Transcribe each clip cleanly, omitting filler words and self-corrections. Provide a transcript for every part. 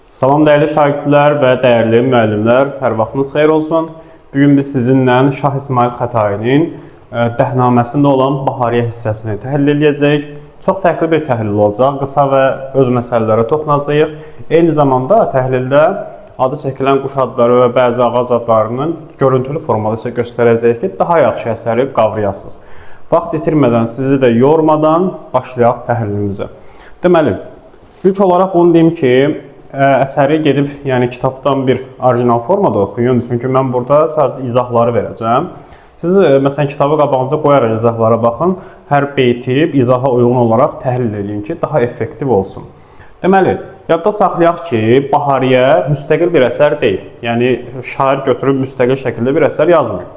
Salam dəyərli şagirdlər və dəyərli müəllimlər, hər vaxtınız xeyir olsun. Bugün biz sizinlə Şah İsmayıl Xətainin dəhnaməsində olan Bahariyyə hissəsini təhlil edəcəyik. Çox fərqli bir təhlil olacaq, qısa və öz məsələlərə toxunacağıq. Eyni zamanda təhlildə adı çəkilən quş adları və bəzi ağac adlarının görüntülü formada isə göstərəcəyik ki, daha yaxşı əsəri qavrayasınız. Vaxt itirmədən, sizi də yormadan başlayaq təhlilimizə. Deməli, ilk olaraq bunu deyim ki, əsəri gedib, yəni kitabdan bir orijinal formada oxuyun. Çünki mən burada sadəcə izahları verəcəm. Siz məsələn kitabı qabağınıza qoyaraq izahlara baxın. Hər beyti izaha uyğun olaraq təhlil edin ki, daha effektiv olsun. Deməli, yadda saxlayaq ki, Bahariyyə müstəqil bir əsər deyil. Yəni şair götürüb müstəqil şəkildə bir əsər yazmıyor.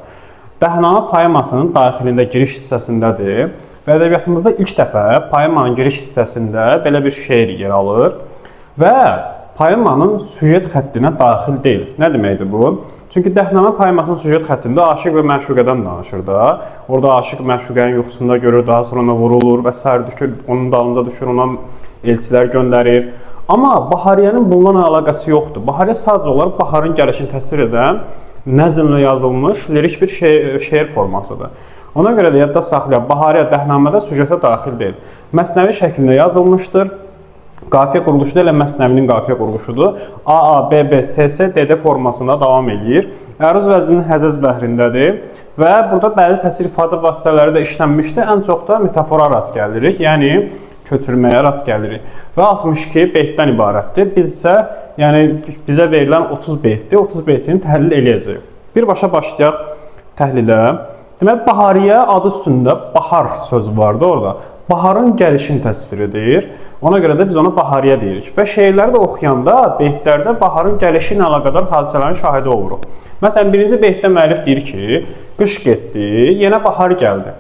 Dəhnamə poemasının daxilində giriş hissəsindədir və ədəbiyyatımızda ilk dəfə poemanın giriş hissəsində belə bir şeir yer alır və poemanın süjet xəttinə daxil deyil. Nə deməkdir bu? Çünki dəhnamə poemasının süjet xəttində aşiq və məşuqədən danışır da. Orada aşiq məşuqənin yuxusunda görür, daha sonra ona vurulur və sair düşür, onun dalınca düşür, ona elçilər göndərir. Amma Bahariyyənin bununla əlaqəsi yoxdur. Bahariyyə sadəcə olaraq baharın gəlişini təsvir edən nəzmlə yazılmış lirik bir şeir formasıdır. Ona görə də yadda saxlayaq, Bahariyyə dəhnamədə süjetə daxil deyil. Məsnəvi şəklində yazılmışdır. Qafiyə quruluşu da elə məsnəvinin qafiyə quruluşudur. A, B, B, S, S, D, D formasında davam edir. Əruz vəzninin həzəz bəhrindədir və burada bəzi təsvir ifadə vasitələri də işlənmişdir. Ən çox da metafora rast gəlirik, yəni köçürməyə rast gəlirik. Və 62 beytdən ibarətdir. Biz isə, yəni bizə verilən 30 beytdir. 30 beytini təhlil eləyəcəyik. Birbaşa başlayaq təhlilə. Deməli, Bahariyyə adı üstündə bahar sözü vardı orada. Baharın gəlişini təsvir edir. Ona görə də biz ona Bahariyyə deyirik. Və şeirləri də oxuyanda beytlərdə baharın gəlişi ilə əlaqədar hadisələrin şahidi oluruq. Məsələn, birinci beytdə müəllif deyir ki, qış getdi, yenə bahar gəldi.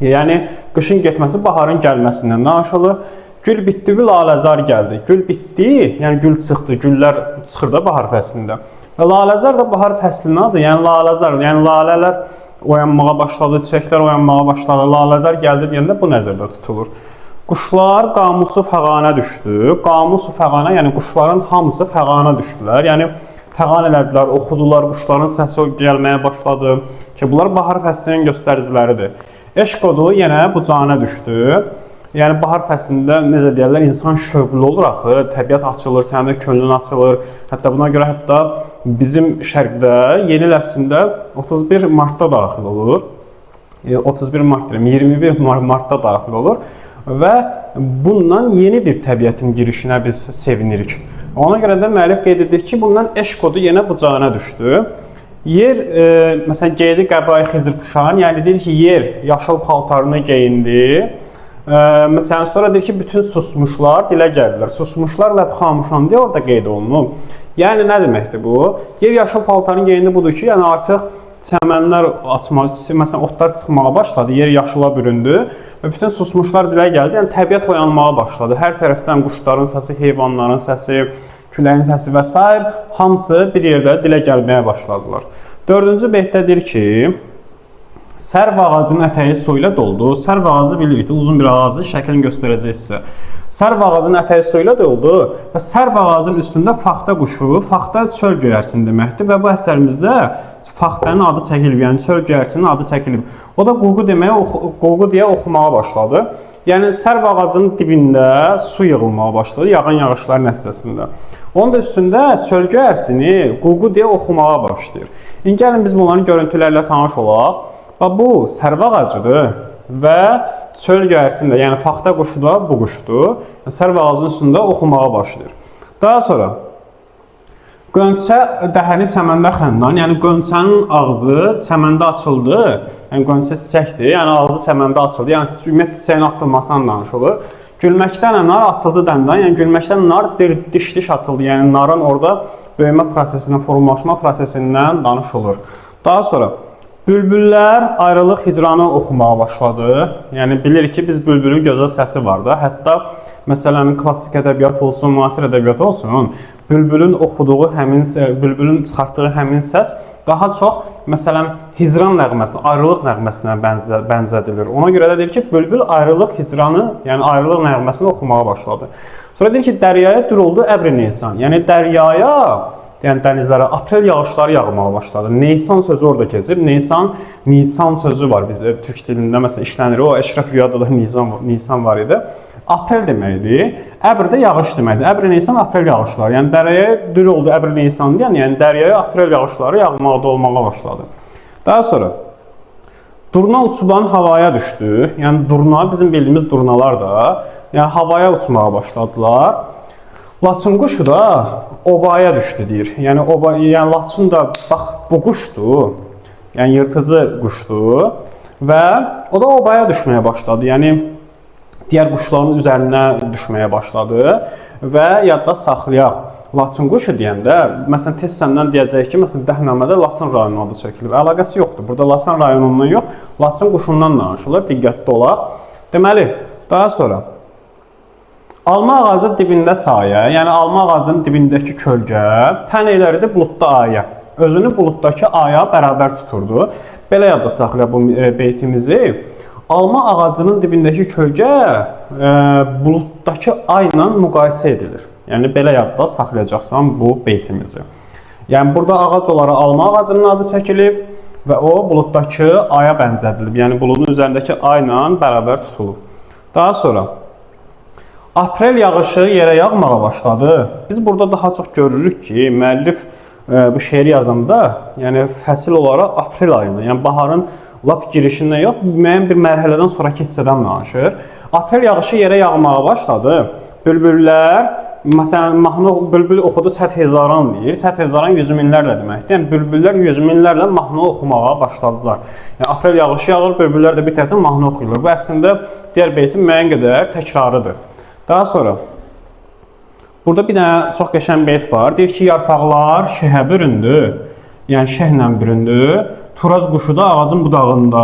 Yəni, qışın getməsi baharın gəlməsindən danışılır. Gül bitdi, laləzar gəldi. Gül bitdi, yəni gül çıxdı, güllər çıxır da bahar fəslində. Və laləzar da bahar fəslinin adı, yəni laləzar, yəni lalələr oyanmağa başladı, çiçəklər oyanmağa başladı, laləzar gəldi deyəndə bu nəzərdə tutulur. Quşlar qamusu fəqana düşdü. Qamusu fəqana, yəni quşların hamısı fəqana düşdülər. Yəni fəqan elədilər, oxudular, quşların səsi gəlməyə başladı ki, bunlar bahar fəslinin göstəriciləridir. Eşq odu yenə bu canə düşdü. Yəni bahar fəslində necə deyirlər, insan şövqlü olur axı, təbiət açılır, sənin də könlün açılır. Hətta buna görə hətta bizim şərqdə yeni il əslində 31 martda daxil olur. 31 mart deyirəm, 21 martda daxil olur. Və bundan yeni bir təbiətin girişinə biz sevinirik. Ona görə də müəllif qeyd edir ki, bundan eşq odu yenə bu canə düşdü. Yer, məsələn, geydi qəbai xizir quşağın, yəni deyir ki, yer yaşıl paltarını geyindi. Məsələn, sonra deyir ki, bütün susmuşlar dilə gəldilər. Susmuşlar ləb xamuşan deyə orada qeyd olunub. Yəni, nə deməkdir bu? Yer yaşıl paltarını geyindi budur ki, yəni artıq çəmənlər açmaq, məsələn, otlar çıxmağa başladı, yer yaşıla büründü və bütün susmuşlar dilə gəldi, yəni təbiət oyanmağa başladı. Hər tərəfdən quşların səsi, heyvanların səsi, küləyin səsi və s. hamısı bir yerdə dilə gəlməyə başladılar. Dördüncü beytdə deyir ki, sərv ağacının ətəyi su ilə doldu. Sərv ağacı bilirik, uzun bir ağacı şəklini göstərəcək sizə. Sərv ağacının ətəyi su ilə doldu və sərv ağacının üstündə faxta quşu, faxta çöl göyərçini deməkdir və bu əsərimizdə faxtanın adı çəkilib, yəni çöl göyərçinin adı çəkilib. O da qulqu deyə oxumağa başladı. Yəni sərv ağacının dibində su yığılmağa başladı, yağan yağışlar nəticəsində. Onun da üstündə çöl göyərçini qulqu deyə oxumağa başlayır. İndi gəlin biz bunların görüntülərlə tanış olaq. Bu sərv ağacıdır və çöl göyərçində, yəni faxta quşu da bu quşdur. Sərv ağacının üstündə oxumağa başlayır. Daha sonra Qönçə dəhəni çəməndə xəndan, yəni qönçənin ağzı çəməndə açıldı. Yəni qönçə çiçəkdir, yəni ağzı çəməndə açıldı. Yəni ümumiyyətlə çiçəyin açılmasından danışılır. Gülməkdən nar açıldı dəndən, yəni gülməkdən nar diş-diş açıldı. Yəni narın orada böyümə prosesindən, formalaşma prosesindən danışılır. Daha sonra bülbüllər ayrılıq hicranı oxumağa başladı. Yəni bilirik ki, biz bülbülün gözəl səsi var da. Hətta məsələn klassik ədəbiyyat olsun, müasir ədəbiyyat olsun, bülbülün oxuduğu həmin, bülbülün çıxartdığı həmin səs daha çox məsələn hicran nəğməsinə, ayrılıq nəğməsinə bənzədilir. Ona görə də deyir ki, bülbül ayrılıq hicranı, yəni ayrılıq nəğməsini oxumağa başladı. Sonra deyir ki, dəryaya dur oldu əbri Nisan. Yəni dəryaya, yəni dənizlərə aprel yağışları yağmağa başladı. Nisan sözü orada keçir. Nisan sözü var bizdə türk dilində məsələn işlənir. O Əşrəf Rüyada da Nisan var idi. Aprel deməkdir. Əbr də yağış deməkdir. Əbr Nisan aprel yağışları. Yəni dəryaya dur oldu əbr Nisan deyən, yəni dəryaya aprel yağışları yağmağa dolmağa başladı. Daha sonra durna uçulan havaya düşdü. Yəni durna bizim bildiyimiz durnalar da yəni havaya uçmağa başladılar. Laçın quşu da obaya düşdü deyir. Yəni laçın da bax bu quşdur. Yəni yırtıcı quşdur və o da obaya düşməyə başladı. Yəni digər quşların üzərinə düşməyə başladı və yadda saxlayaq. Laçın quşu deyəndə, məsələn tez səndən deyəcək ki, məsələn Dəhnamədə Laçın rayonu adı çəkilir. Əlaqəsi yoxdur. Burada Laçın rayonundan yox, Laçın quşundan danışılır. Diqqətli olaq. Deməli, daha sonra alma ağacı dibində sayə, yəni alma ağacının dibindəki kölgə tən eləridir buludda aya. Özünü buluddakı aya bərabər tuturdu. Belə yadda saxlayaq bu beytimizi. Alma ağacının dibindəki kölgə buluddakı ayla müqayisə edilir. Yəni belə yadda saxlayacaqsan bu beytimizi. Yəni burada ağac olaraq alma ağacının adı çəkilib və o buluddakı aya bənzədilib. Yəni buludun üzərindəki ayla bərabər tutulub. Daha sonra aprel yağışı yerə yağmağa başladı. Biz burada daha çox görürük ki, müəllif bu şeiri yazanda, yəni fəsil olaraq aprel ayında, yəni baharın lap girişindən yox, müəyyən bir mərhələdən sonraki hissədən danışır. Aprel yağışı yerə yağmağa başladı. Bülbüllər, məsələn, mahnı bülbül oxudu səth hezaran deyir. Səth hezaran yüz minlərlə deməkdir. Yəni bülbüllər yüz minlərlə mahnı oxumağa başladılar. Yəni aprel yağışı yağır, bülbüllər də bir tərəfdən mahnı oxuyurlar. Bu əslində digər beytin müəyyən qədər təkrarıdır. Daha sonra burada bir dənə çox qəşəng beyt var. Deyir ki, yarpaqlar şehə büründü. Yəni şehlə büründü. Turaz quşu da ağacın budağında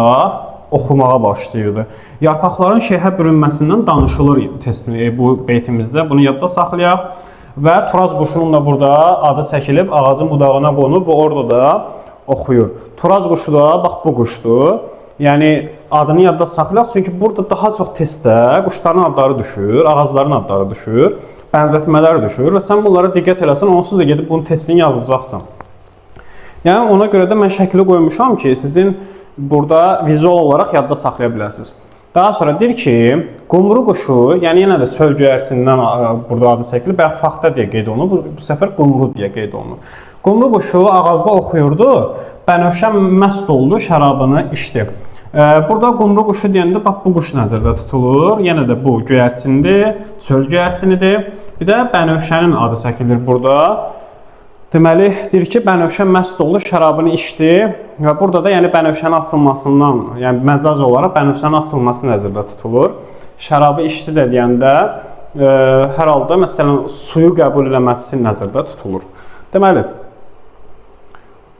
oxumağa başlayırdı. Yarpaqların şehə bürünməsindən danışılır bu beytimizdə. Bunu yadda saxlayaq. Və Turaz quşunun da burada adı çəkilib, ağacın budağına qonub və orada da oxuyur. Turaz quşu da bax bu quşdur. Yəni adını yadda saxlayaq. Çünki burada daha çox testdə quşların adları düşür, ağacların adları düşür, bənzətmələr düşür və sən bunlara diqqət eləsən, onsuz da gedib bunun testini yazacaqsan. Yəni ona görə də mən şəkli qoymuşam ki, sizin burada vizual olaraq yadda saxlaya bilərsiniz. Daha sonra deyir ki, qumru quşu, yəni yenə də çöl göyərçinindən burada adı çəkilir, bəlkə faxta deyə qeyd olunur, bu səfər qumru deyə qeyd olunur. Qumru quşu ağacda oxuyurdu, bənövşə məst oldu, şərabını içdi. Burada qumru quşu deyəndə bax bu quş nəzərdə tutulur. Yenə də bu göyərçindir, çöl göyərçinidir. Bir də bənövşənin adı çəkilir burada. Deməli, deyir ki, bənövşə məst oldu, şərabını içdi və burada da yəni bənövşənin açılmasından, yəni məcaz olaraq bənövşənin açılması nəzərdə tutulur. Şərabı içdi də deyəndə hər halda məsələn suyu qəbul eləməsi nəzərdə tutulur. Deməli,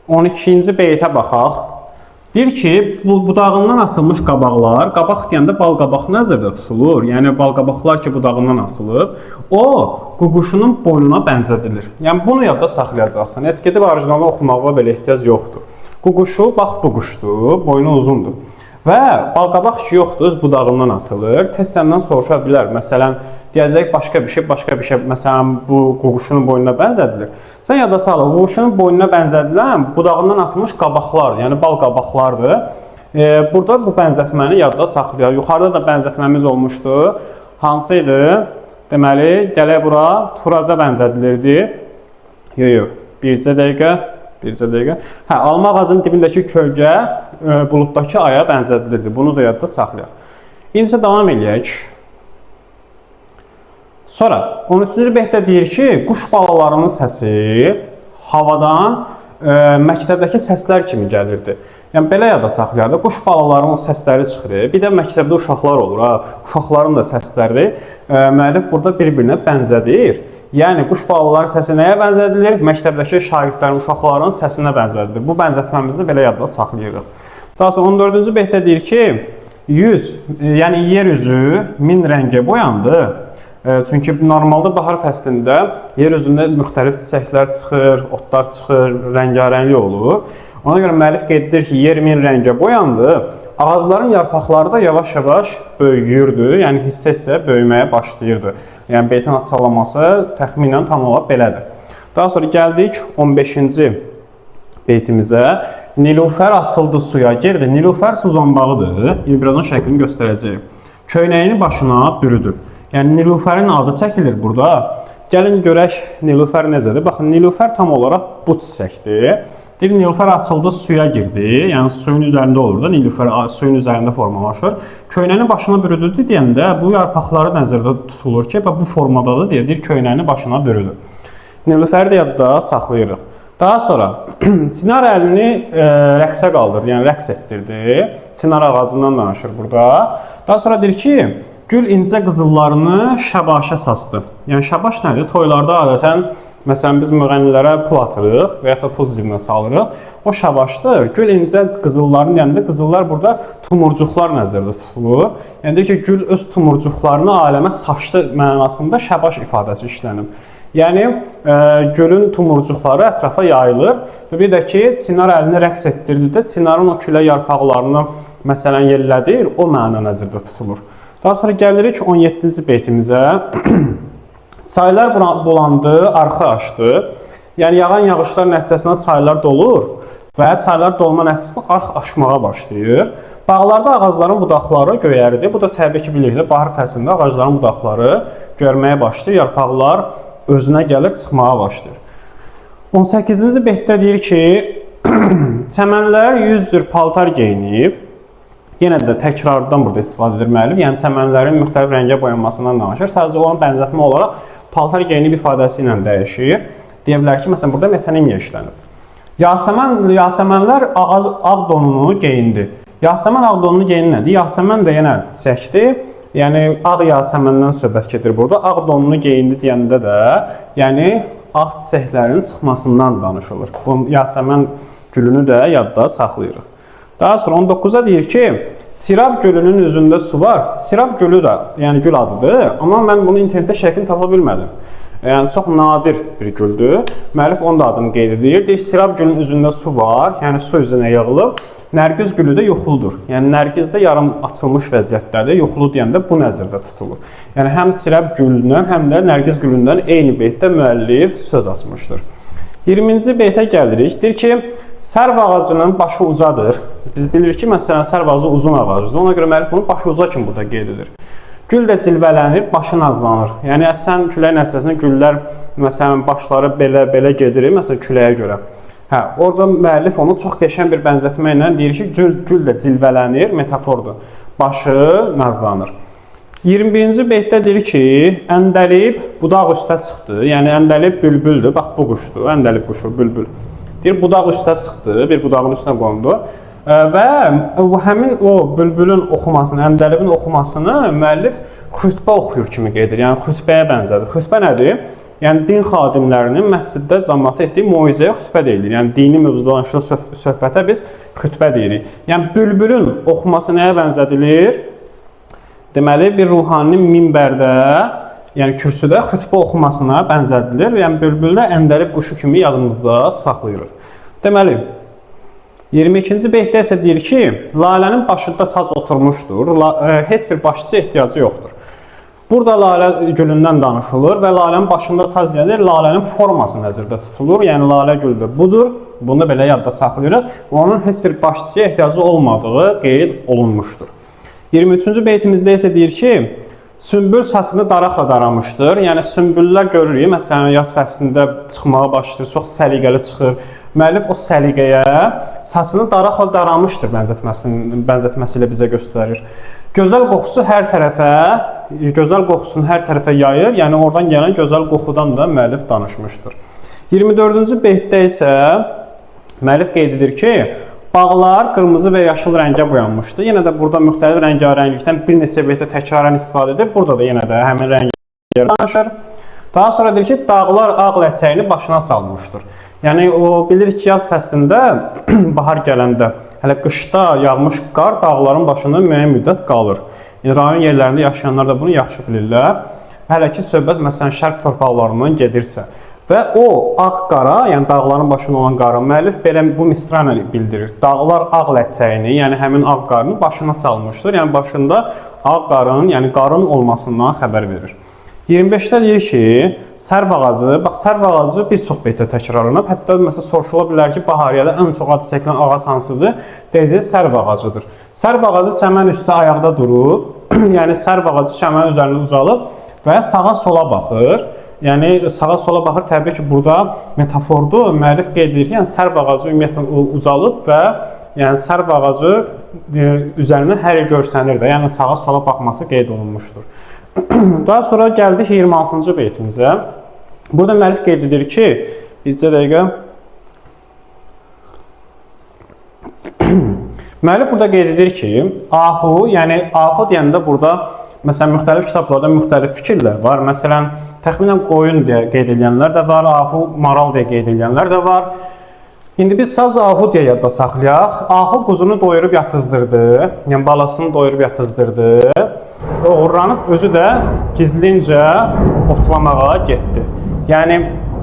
12-ci beytə baxaq. Deyir ki, budağından asılmış qabaqlar, qabaq deyəndə bal qabaq nəzərdə tutulur. Yəni bal qabaqlar ki, budağından asılıb, o ququşunun boynuna bənzədilir. Yəni bunu yadda saxlayacaqsan. Heç gedib orijinalını oxumağa belə ehtiyac yoxdur. Ququşu bax bu quşdur, boynu uzundur. Və bal qabaq ki, yoxdur, öz budağından asılır. Tez səndən soruşa bilər. Məsələn, deyəcək başqa bir şey, məsələn bu ququşunun boynuna bənzədilir. Sən yadda salır, ququşunun boynuna bənzədilən budağından asılmış qabaqlardır, yəni bal qabaqlardır. Burada bu bənzətməni yadda saxlayaq. Yuxarıda da bənzətməmiz olmuşdu. Hansı idi? Deməli, gələk bura turaca bənzədilirdi. Yox, bircə dəqiqə. Hə, alma ağacının dibindəki kölgə buluddakı aya bənzədilirdi. Bunu da yadda saxlayaq. İndi davam eləyək. Sonra 13-cü beytdə deyir ki, quş balalarının səsi havadan məktəbdəki səslər kimi gəlirdi. Yəni belə yada saxlayardı. Quş balalarının səsləri çıxır. Bir də məktəbdə uşaqlar olur. Uşaqların da səsləri müəllif burada bir-birinə bənzədir. Yəni quş balaları səsi nəyə bənzədilir? Məktəbdəki şagirdlərin, uşaqların səsinə bənzədilir. Bu bənzətməmizi belə yadda saxlayırıq. Daha sonra 14-cü beytdə deyir ki, yəni yer üzü min rəngə boyandı. Çünki normalda bahar fəslində yer üzündə müxtəlif çiçəklər çıxır, otlar çıxır, rəngarəngli olur. Ona görə müəllif qeyd edir ki, yer min rəngə boyandı. Ağacların yarpaqları da yavaş-yavaş böyüyürdü, yəni hissə-hissə böyüməyə başlayırdı. Yəni beytin açıqlaması təxminən tam olaraq belədir. Daha sonra gəldik 15-ci beytimizə. Nilufər atıldı suya girdi. Nilufər su zambağıdır. Birazdan şəklini göstərəcəyim. Köynəyini başına bürüdü. Yəni Nilufərin adı çəkilir burada. Gəlin görək Nilufər necədir. Baxın, Nilufər tam olaraq bu çiçəkdir. Deyir, Nilufər açıldı, suya girdi. Yəni suyun üzərində olur da, Nilufər suyun üzərində formalaşır. Köynəyini başına bürüdü deyəndə bu yarpaqları nəzərdə tutulur ki, bu formadadır deyə deyir, köynəyini başına bürüdü. Nilufəri də yadda saxlayırıq. Daha sonra Çinar əlini rəqsə qaldırdı, yəni rəqs etdirdi. Çinar ağacından danışır burada. Daha sonra deyir ki, gül incə qızıllarını şəbaşə saçdı. Yəni şəbaş nədir? Toylarda adətən, məsələn, biz müğənnilərə pul atırıq və ya da pul cibinə salırıq. O şəbaşdır. Gül incə qızıllarını deyəndə qızıllar burada tumurcuqlar nəzərdə tutulur. Yəni deyir ki, gül öz tumurcuqlarını aləmə saçdı mənasında şəbaş ifadəsi işlənib. Yəni gölün tumurcuqları ətrafa yayılır və bir də ki, Çinar əlini rəqs etdirdi də Çinarın o külə yarpaqlarını məsələn yellədir, o məna nəzərdə tutulur. Daha sonra gəlirik 17-ci beytimizə. Çaylar bulandı, arxı açdı. Yəni yağan yağışlar nəticəsində çaylar dolur və çaylar dolma nəticəsində arx aşmağa başlayır. Bağlarda ağacların budaqları göyəridir. Bu da təbii ki, bilirsiniz, bahar fəslində ağacların budaqları görməyə başlayır, yarpaqlar özünə gəlir, çıxmağa başlayır. 18-ci beytdə deyir ki, çəmənlər 100 cür paltar geyinib. Yenə də təkrardan burada istifadə edir müəllif. Yəni çəmənlərin müxtəlif rəngə boyanmasından danışır. Sadəcə onun bənzətmə olaraq paltar geyinib ifadəsi ilə dəyişir. Deyə bilər ki, məsələn, burada metonimiya işlənib. Yasəmənlər ağ donunu geyindi. Yasəmən ağ donunu geyindi nədir? Yasəmən də yenə çiçəkdir. Yəni, ağ yasəməndən söhbət gedir burada. Ağ donunu geyindi deyəndə də, yəni, ağ çiçəklərin çıxmasından danışılır. Bu yasəmən gülünü də yadda saxlayırıq. Daha sonra 19-a deyir ki, Sirab gölünün üzündə su var. Sirab gölü də, yəni gül adıdır. Amma mən bunu internetdə şəklini tapa bilmədim. Yəni, çox nadir bir güldür. Müəllif onun da adını qeyd edir. Deyir, Sirab gölünün üzündə su var, yəni su üzünə yığılıb. Nərgiz gülü də yoxuldur. Yəni, Nərgiz də yarım açılmış vəziyyətdədir. Yoxulu deyəndə bu nəzərdə tutulur. Yəni, həm Sirab gülündən, həm də Nərgiz gülündən eyni beytdə müəllif söz açmışdır. 20-ci beytə gəlirik. Deyir ki, sərv ağacının başı ucadır. Biz bilirik ki, məsələn, sərv ağacı uzun ağacdır. Ona görə müəllif bunu başı uca kimi burada qeyd edir. Gül də cilvələnir, başı nazlanır. Yəni, əsən külək nəticəsində güllər, məsələn, başları belə gedir, məsələn, küləyə görə. Orada müəllif onu çox qəşəng bir bənzətmə ilə deyir ki, gül də cilvələnir, metafordur. Başı nazlanır. 21-ci beytdə deyir ki, əndəlib budaq üstə çıxdı. Yəni, əndəlib bülbüldür. Bax, bu quşdur, əndəlib quşu, bülbül. Deyir, budaq üstə çıxdı, bir budağın üstünə qondu. Və həmin o bülbülün oxumasını, əndəlibin oxumasını müəllif xütbə oxuyur kimi qeyd edir. Yəni, xütbəyə bənzədir. Xütbə nədir? Yəni, din xadimlərinin məsciddə cəmaata etdiyi moizəyə xütbə deyilir. Yəni, dini mövzuda danışılan söhbətə biz xütbə deyirik. Yəni, bülbülün oxuması nəyə bənzədilir? Deməli, bir ruhaninin minbərdə, yəni kürsüdə xütbə oxumasına bənzədilir. Yəni, bülbül də əndəlib quşu kimi yadımızda saxlayırıq. Deməli, 22-ci beytdə isə deyir ki, lalənin başında tac oturmuşdur. Heç bir başçı ehtiyacı yoxdur. Burada lalə gülündən danışılır və lalənin başında tac deyəndə lalənin forması nəzərdə tutulur. Yəni, lalə gülü də budur. Bunu belə yadda saxlayırıq. Onun heç bir başçıya ehtiyacı olmadığı qeyd olunmuşdur. 23-cü beytimizdə isə deyir ki, sümbül saçını daraqla daramışdır. Yəni, sümbüllər görürük. Məsələn, yaz fəslində çıxmağa başlayır, çox səliqəli çıxır. Müəllif o səliqəyə saçını daraqla daramışdır bənzətməsi ilə bizə göstərir. Gözəl qoxusunu hər tərəfə yayır. Yəni, oradan gələn gözəl qoxudan da müəllif danışmışdır. 24-cü beytdə isə müəllif qeyd edir ki, bağlar qırmızı və yaşıl rəngə boyanmışdı. Yenə də burada müxtəlif rəngarənglikdən bir neçə beytdə təkrarən istifadə edir. Burada da yenə də həmin rəngə danışır. Daha sonra deyir ki, dağlar ağ ləçəyini başına salmışdır. Yəni, o bilir ki, yaz fəslində, bahar gələndə, hələ qışda yağmış qar dağların başında müəyyən müddət qalır. Yəni, rayon yerlərində yaşayanlar da bunu yaxşı bilirlər. Hələ ki, söhbət, məsələn, şərq torpaqlarından gedirsə. və o ağ-qara, yəni dağların başında olan qara müəllif belə bu misra ilə bildirir. Dağlar ağ ləçəyini, yəni həmin ağ qarın başına salmışdır. Yəni başında ağ qarın, yəni qarın olmasından xəbər verir. 25-də deyir ki, sərv ağacı, bax sərv ağacı bir çox beytdə təkrarlanıb. Hətta məsələn soruşula bilər ki, Bahariyədə ən çox adı çəkilən ağac hansıdır? Deyəcək sərv ağacıdır. Sərv ağacı çəmən üstə ayaqda durub, yəni sərv ağacı çəmən üzərində uzalıb və sağa sola baxır. Yəni sağa sola baxır, təbii ki, burada metafordur. Müəllif qeyd edir ki, yəni sərv ağacı ümumiyyətlə uzalıb və yəni sərv ağacı üzərindən hər yer görsənir də, yəni sağa sola baxması qeyd olunmuşdur. Daha sonra gəldik 26-cı beytimizə. Burada müəllif qeyd edir ki, bircə dəqiqə. Müəllif burada qeyd edir ki, ahu, yəni ahu deyəndə burada məsələn, müxtəlif kitablarda müxtəlif fikirlər var. Məsələn, təxminən qoyun deyə qeyd edilənlər də var, ahu, maral deyə qeyd edilənlər də var. İndi biz sadəcə ahu deyə yadda saxlayaq. Ahu quzunu doyurub yatızdırdı, yəni balasını doyurub yatızdırdı. Oğurlanıb özü də gizlincə otlamağa getdi. Yəni,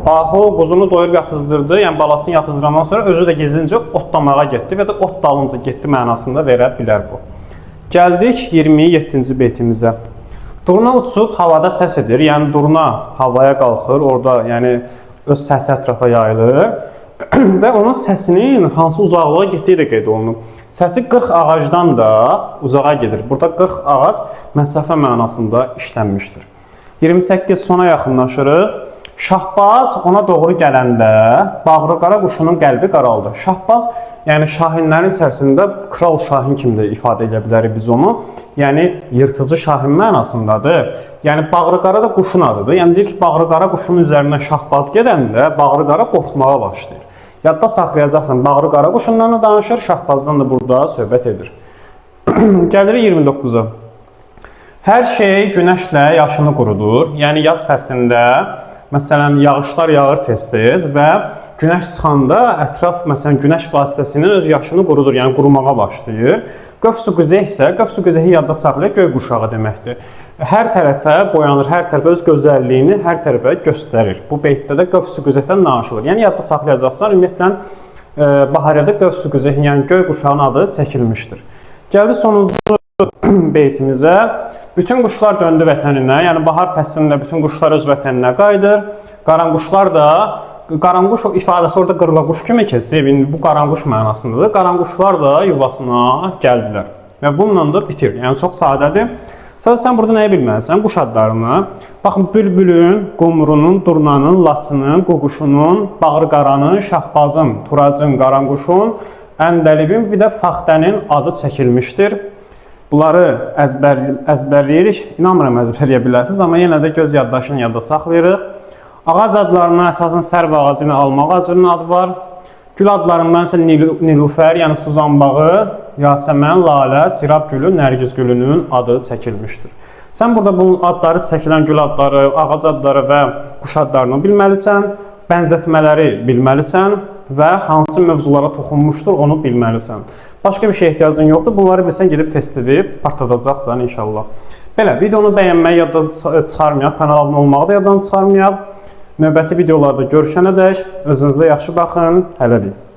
ahu quzunu doyurub yatızdırdı, yəni balasını yatızdırandan sonra özü də gizlincə otlamağa getdi və də ot dalınca getdi mənasında verə bilər bu. Gəldik 27-ci beytimizə. Durna uçub havada səs edir, yəni durna havaya qalxır, orada yəni öz səsi ətrafa yayılır və onun səsinin hansı uzaqlığa getdiyi də qeyd olunub. Səsi 40 ağacdan da uzağa gedir. Burada 40 ağac məsafə mənasında işlənmişdir. 28 sona yaxınlaşırıq. Şahbaz ona doğru gələndə bağrı qara quşunun qəlbi qaraldı. Şahbaz, yəni şahinlərin içərisində kral şahin kimi də ifadə edə bilərik biz onu. Yəni yırtıcı şahin mənasındadır. Yəni bağrı qara da quşun adıdır. Yəni deyir ki, bağrı qara quşunun üzərindən şahbaz gedəndə bağrı qara qorxmağa başlayır. Yadda saxlayacaqsan, bağrı qara quşundan da danışır, şahbazdan da burada söhbət edir. Gəlirik 29-a. Hər şey günəşlə yaşını qurudur. Yəni yaz fəslində məsələn, yağışlar yağır tez-tez və günəş çıxanda ətraf, məsələn, günəş vasitəsilə öz yaşını qurudur, yəni qurumağa başlayır. Qövs-ü qüzeh isə, qövs-ü qüzehi yadda saxlayır, göy quşağı deməkdir. Hər tərəfə boyanır, hər tərəfə öz gözəlliyini hər tərəfə göstərir. Bu beytdə də qövs-ü qüzehdən danışılır. Yəni yadda saxlayacaqsan, ümumiyyətlə, Bahariyədə qövs-ü qüzehi, yəni göy quşağının adı çəkilmişdir. Gəldi sonuncu beytimizə. Bütün quşlar döndü vətəninə, yəni bahar fəslində bütün quşlar öz vətəninə qayıdır. Qaranquşlar da, qaranquş ifadəsi orada qırlaquş kimi keçir, indi bu qaranquş mənasındadır. Qaranquşlar da yuvasına gəldilər və bununla da bitir. Yəni çox sadədir. Sadəcə sən burada nəyi bilməlisən? Quş adlarını. Baxın, bülbülün, qumrunun, durnanın, laçının, ququşunun, bağrı qaranın, şahbazın, turacın, qaranquşun, əndəlibin bir də faxtənin adı çəkilmişdir. Bunları əzbərləyirik. İnanmıram əzbərləyə bilərsiniz, amma yenə də göz yaddaşını yadda saxlayırıq. Ağac adlarına əsasən sərv ağacının, alma ağacının adı var. Gül adlarından isə nilufər, yəni suzanbağı, yasəmən, lalə, sirab gülü, nərgiz gülünün adı çəkilmişdir. Sən burada bu adları çəkilən gül adları, ağac adları və quş adlarını bilməlisən, bənzətmələri bilməlisən və hansı mövzulara toxunmuşdur, onu bilməlisən. Başqa bir şey ehtiyacın yoxdur. Bunları bilsən, gedib test edib partladacaqsan inşallah. Belə, videonu bəyənməyi yaddan çıxarmayaq, kanala abunə olmağı da yaddan çıxarmayaq. Növbəti videolarda görüşənədək özünüzə yaxşı baxın. Hələlik.